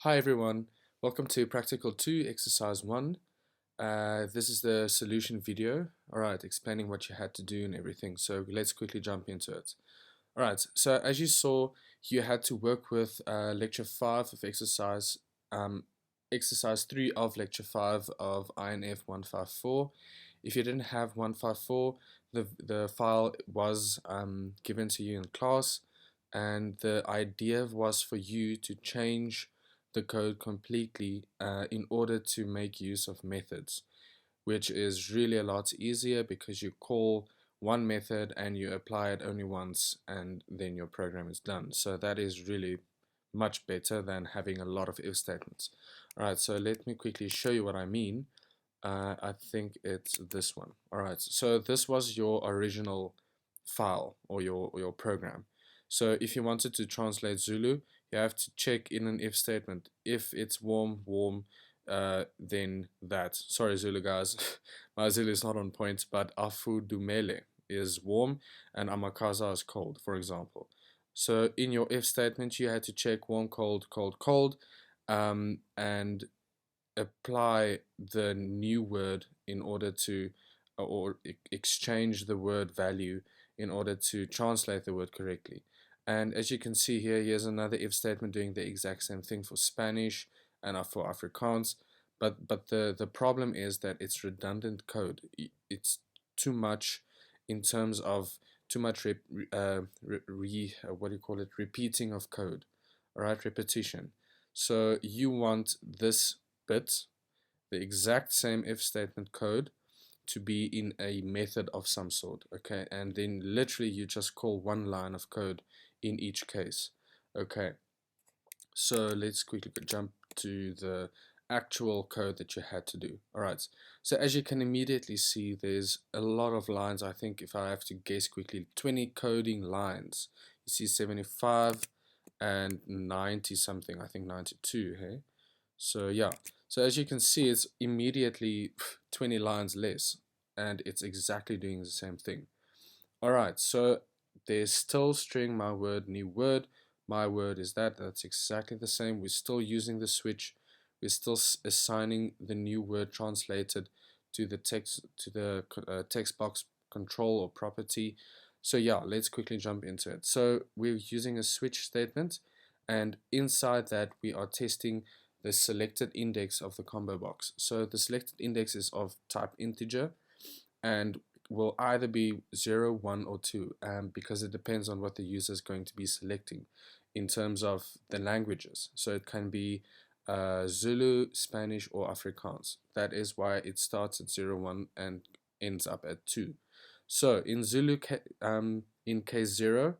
Hi everyone, welcome to Practical 2 Exercise 1. This is the solution video, alright, explaining what you had to do and everything, so let's quickly jump into it. Alright, so as you saw, you had to work with lecture 5 of exercise 3 of lecture 5 of INF154. If you didn't have 154, the file was given to you in class, and the idea was for you to change the code completely in order to make use of methods, which is really a lot easier because you call one method and you apply it only once and then your program is done. So that is really much better than having a lot of if statements. Alright, so let me quickly show you what I mean. I think it's this one. Alright, so this was your original file or your program. So if you wanted to translate Zulu, you have to check in an if statement. If it's warm, then that. Sorry, Zulu guys, my Zulu is not on point, but Afudumele is warm and Amakaza is cold, for example. So in your if statement, you had to check warm, cold, cold, cold, and apply the new word in order to, or exchange the word value in order to translate the word correctly. And as you can see here, here's another if statement doing the exact same thing for Spanish and for Afrikaans. But the problem is that it's redundant code. It's too much in terms of too much what do you call it, repeating of code. All right, repetition. So you want this bit, the exact same if statement code, to be in a method of some sort, okay? And then literally you just call one line of code in each case, okay? So let's quickly jump to the actual code that you had to do. All right, so as you can immediately see, there's a lot of lines. I think if I have to guess quickly, 20 coding lines. You see 75 and 90 something, I think 92, hey? So yeah, so as you can see, it's immediately 20 lines less, and it's exactly doing the same thing. All right, so there's still string my word, new word. My word is that's exactly the same. We're still using the switch. We're still assigning the new word translated to the text box control or property. So yeah, let's quickly jump into it. So we're using a switch statement, and inside that we are testing the selected index of the combo box. So the selected index is of type integer and will either be 0, 1, or 2 because it depends on what the user is going to be selecting in terms of the languages. So it can be Zulu, Spanish, or Afrikaans. That is why it starts at 0, 1 and ends up at 2. So in Zulu, in case 0,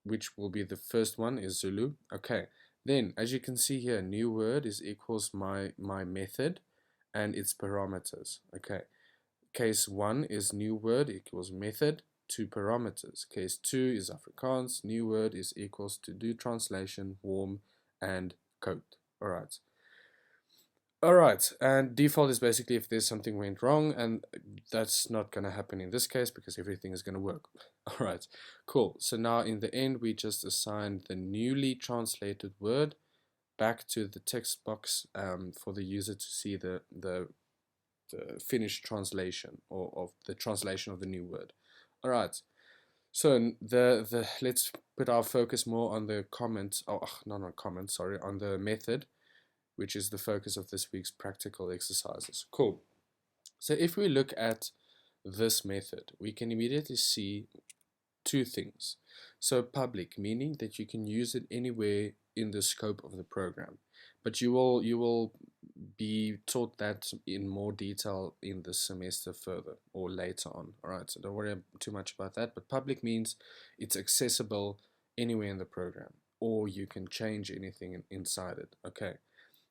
which will be the first one, is Zulu. Okay, then as you can see here, new word is equals my method and its parameters. Okay, case 1 is new word equals method, 2 parameters. Case 2 is Afrikaans, new word is equals to do translation, warm, and code. Alright. Alright, and default is basically if there's something went wrong, and that's not going to happen in this case because everything is going to work. Alright, cool. So now in the end, we just assigned the newly translated word back to the text box for the user to see the finished translation or of the translation of the new word. All right. So let's put our focus more on the comment. Oh, not on comment. Sorry, on the method, which is the focus of this week's practical exercises. Cool. So if we look at this method, we can immediately see two things. So public, meaning that you can use it anywhere in the scope of the program, but you will be taught that in more detail in the semester further or later on. All right, so don't worry too much about that. But public means it's accessible anywhere in the program, or you can change anything inside it. Okay,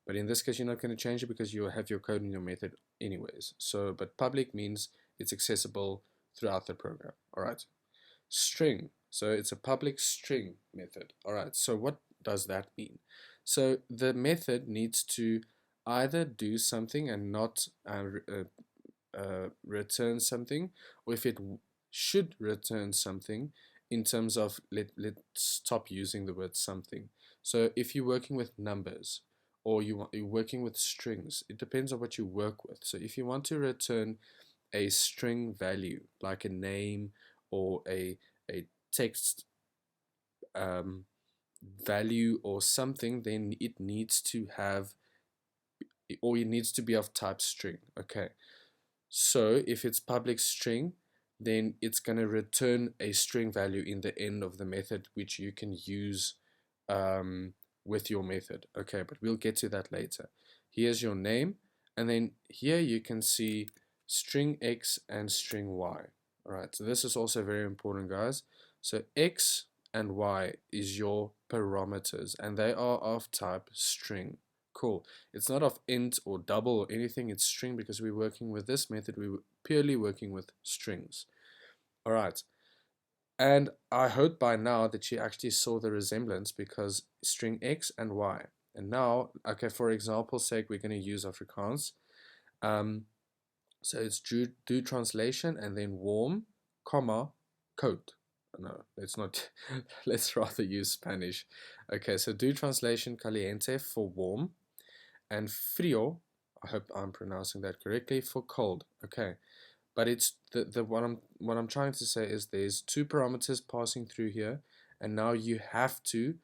but in this case, you're not going to change it because you have your code in your method anyways. So, but public means it's accessible throughout the program. All right. String. So it's a public string method. All right. So what does that mean? So the method needs to either do something and not return something, or if it should return something, in terms of, let's stop using the word something. So if you're working with numbers, or you're working with strings, it depends on what you work with. So if you want to return a string value, like a name or a text um, value or something, then it needs to have, or it needs to be of type string. Okay, so if it's public string, then it's going to return a string value in the end of the method, which you can use with your method. Okay, but we'll get to that later. Here's your name, and then here you can see string x and string y. All right, so this is also very important, guys. So x and y is your parameters, and they are of type string. Cool. It's not of int or double or anything, it's string, because we're working with this method, we're purely working with strings. All right. And I hope by now that you actually saw the resemblance, because string x and y. And now, okay, for example's sake, we're going to use Afrikaans. So it's do translation and then warm, comma, code. No, let's not. Let's rather use Spanish. Okay, so do translation caliente for warm, and frio, I hope I'm pronouncing that correctly, for cold. Okay, but it's the what I'm trying to say is there's two parameters passing through here, and now you have to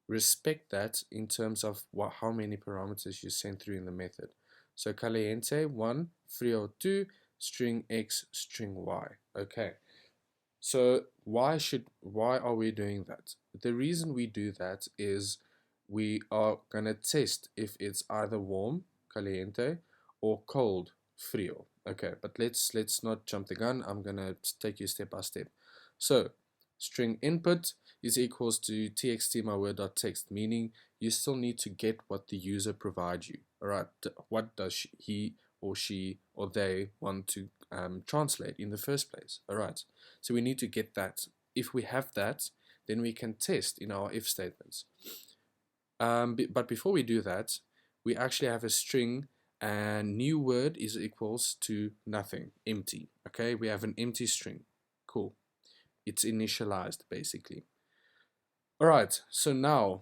respect that in terms of how many parameters you send through in the method. So caliente 1, frio 2, string x, string y. Okay, so why are we doing that? The reason we do that is we are gonna test if it's either warm, caliente, or cold, frio. Okay, but let's not jump the gun. I'm gonna take you step by step. So string input is equals to txt myword.text, meaning you still need to get what the user provides you. All right, what does he or she or they want to translate in the first place? All right, so we need to get that. If we have that, then we can test in our if statements. But before we do that, we actually have a string, and new word is equals to nothing, empty. Okay, we have an empty string. Cool. It's initialized basically. All right, so now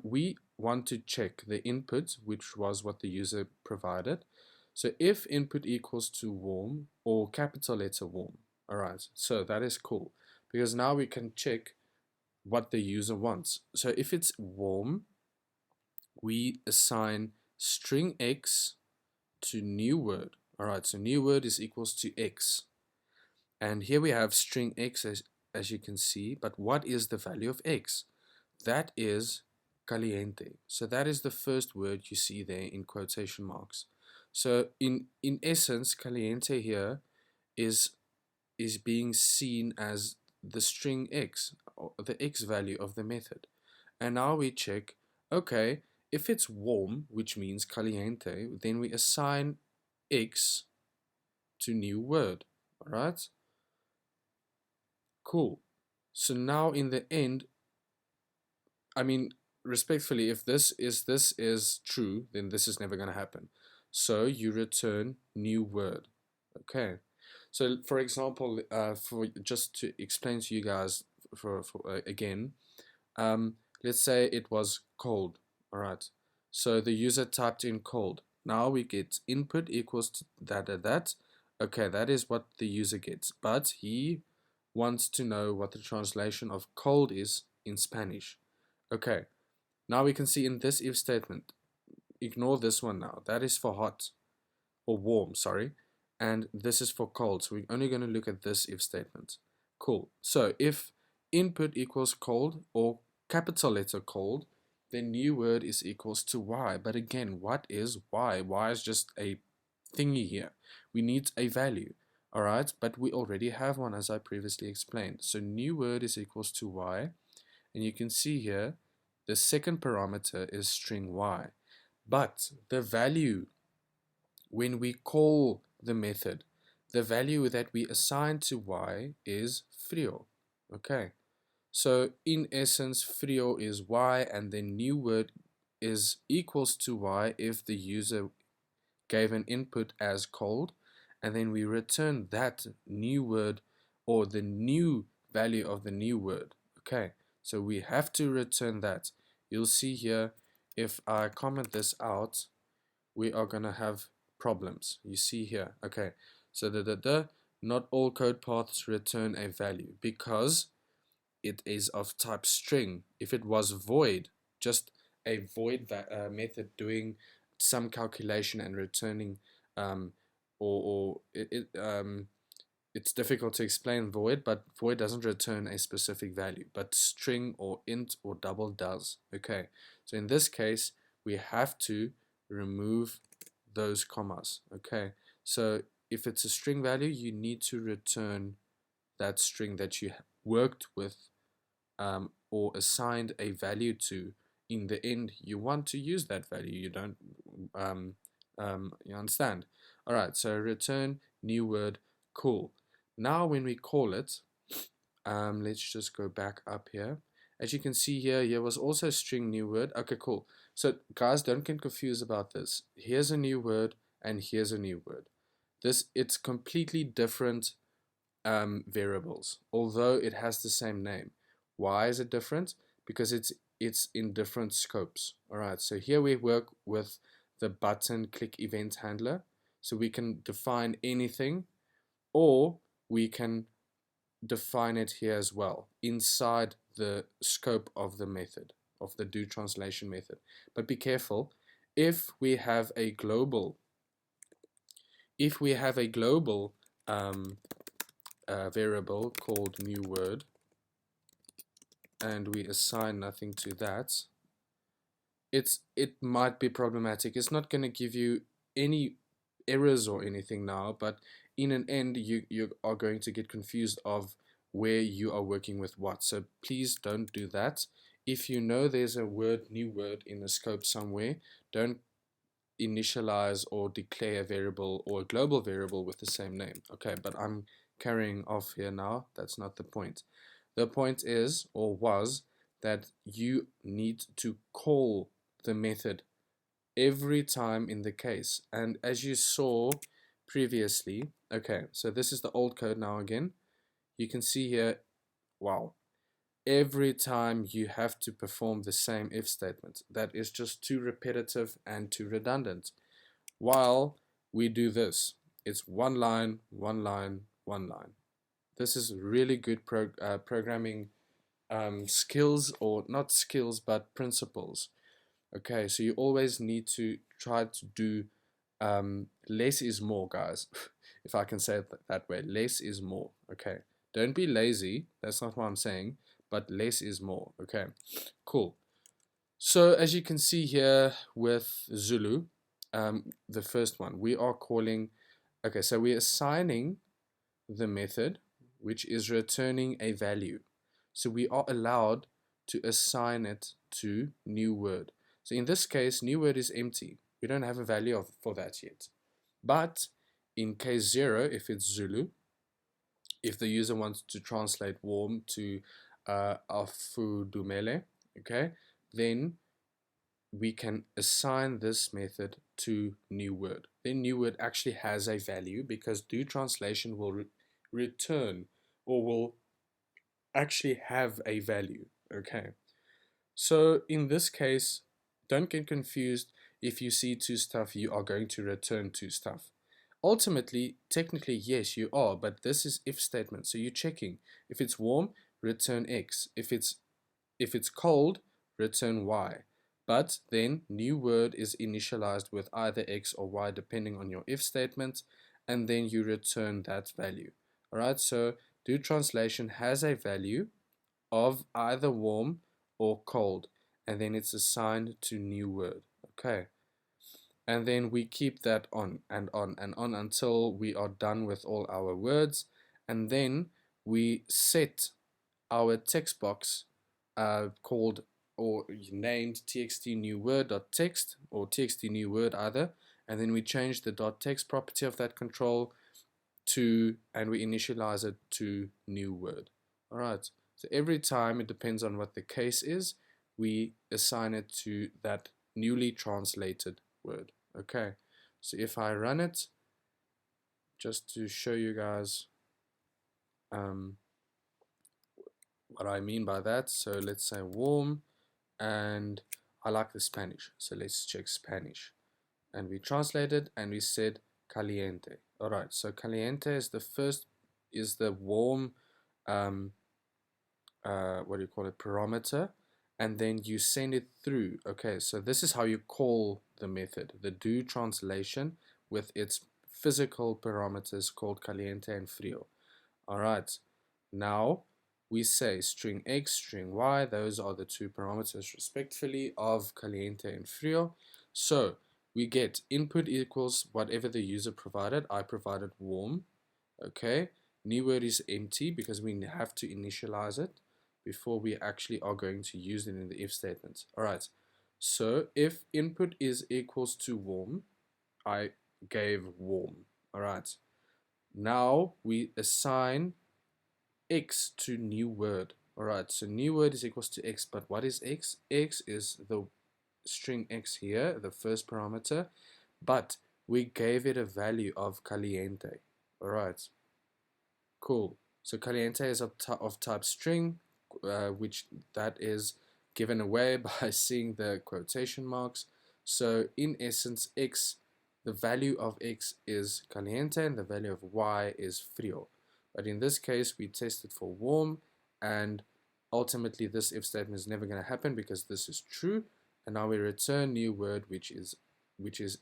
we want to check the input, which was what the user provided. So if input equals to warm or capital letter warm, all right, so that is cool, because now we can check what the user wants. So if it's warm, we assign string x to new word. All right, so new word is equals to x. And here we have string x as you can see, but what is the value of x? That is caliente. So that is the first word you see there in quotation marks. So in essence, caliente here is being seen as the string x, or the x value of the method. And now we check, okay, if it's warm, which means caliente, then we assign x to new word. All right? Cool. So now in the end, I mean, respectfully, if this is true, then this is never going to happen. So you return new word. Okay. So for example, for just to explain to you guys for again, let's say it was cold. All right. So the user typed in cold. Now we get input equals to that. Okay, that is what the user gets. But he wants to know what the translation of cold is in Spanish. Okay, now we can see in this if statement, ignore this one now. That is for hot, or warm, sorry. And this is for cold. So we're only going to look at this if statement. Cool. So if input equals cold or capital letter cold, then new word is equals to y. But again, what is y? Y is just a thingy here. We need a value. All right, but we already have one, as I previously explained. So new word is equals to y. And you can see here, the second parameter is string y. But the value, when we call the method, the value that we assign to y is frio. Okay, so in essence, frio is y, and then new word is equals to y if the user gave an input as cold, and then we return that new word, or the new value of the new word. Okay, so we have to return that. You'll see here, if I comment this out, we are going to have problems. You see here, okay, so not all code paths return a value because it is of type string. If it was void, just a void method doing some calculation and returning, or it's difficult to explain void, but void doesn't return a specific value, but string or int or double does. Okay, so in this case, we have to remove those commas. Okay, so if it's a string value, you need to return that string that you worked with, or assigned a value to. In the end, you want to use that value. You don't, you understand? All right, so return new word, cool. Now when we call it, let's just go back up here. As you can see here, here was also string new word. Okay, cool. So guys, don't get confused about this. Here's a new word and here's a new word. It's completely different variables, although it has the same name. Why is it different? Because it's in different scopes. All right, so here we work with the button click event handler, so we can define anything, or we can define it here as well inside the scope of the method, of the do translation method. But be careful, if we have a global variable called new word and we assign nothing to that, it might be problematic. It's not going to give you any errors or anything now, but in an end you are going to get confused of where you are working with what. So please don't do that. If you know there's a new word in the scope somewhere, don't initialize or declare a variable or a global variable with the same name. Okay, but I'm carrying off here now. That's not the point. The point is, or was, that you need to call the method every time in the case. And as you saw previously, okay, so this is the old code now again. You can see here, wow, every time you have to perform the same if statement. That is just too repetitive and too redundant. While we do this, it's one line, one line, one line. This is really good programming skills, or not skills, but principles. Okay, so you always need to try to do less is more, guys. If I can say it that way, less is more. Okay, don't be lazy. That's not what I'm saying, but less is more. Okay, cool. So as you can see here with Zulu, the first one, we are calling, okay, so we're assigning the method, which is returning a value. So we are allowed to assign it to new word. So in this case, new word is empty. We don't have a value for that yet. But in case 0, if it's Zulu, if the user wants to translate warm to afudumele, okay, then we can assign this method to new word. Then new word actually has a value because do translation will return, or will actually have a value. Okay, so in this case, don't get confused. If you see two stuff, you are going to return two stuff. Ultimately, technically, yes, you are, but this is if statement, so you're checking. If it's warm, return X. If it's cold, return Y. But then new word is initialized with either X or Y depending on your if statement, and then you return that value. Alright, so do translation has a value of either warm or cold, and then it's assigned to new word. Okay, and then we keep that on and on and on until we are done with all our words, and then we set our text box called or named txt new word.text or txt new word either, and then we change the .text property of that control to, and we initialize it to new word. All right, so every time, it depends on what the case is, we assign it to that newly translated word. Okay, so if I run it just to show you guys, what I mean by that. So let's say warm, and I like the Spanish, so let's check Spanish. And we translated and we said caliente. Alright, so caliente is the first, is the warm, what do you call it, parameter, and then you send it through. Okay, so this is how you call the method, the do translation with its physical parameters called caliente and frio. Alright, now we say string x, string y, those are the two parameters respectively of caliente and frio. So we get input equals whatever the user provided. I provided warm. Okay, new word is empty because we have to initialize it before we actually are going to use it in the if statement. Alright, so if input is equals to warm, I gave warm. Alright, now we assign x to new word. Alright, so new word is equals to x, but what is x? X is the string x here, the first parameter, but we gave it a value of caliente. Alright, cool. So caliente is of type string, which that is given away by seeing the quotation marks. So in essence, x, the value of x is caliente and the value of y is frio. But in this case, we tested for warm, and ultimately this if statement is never going to happen because this is true. And now we return new word, which is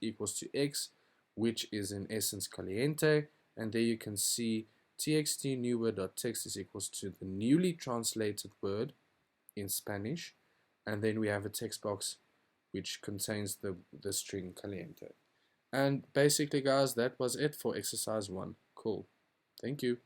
equals to x, which is in essence caliente. And there you can see txt new word.text is equals to the newly translated word in Spanish, and then we have a text box which contains the string caliente. And basically, guys, that was it for exercise 1. Cool. Thank you.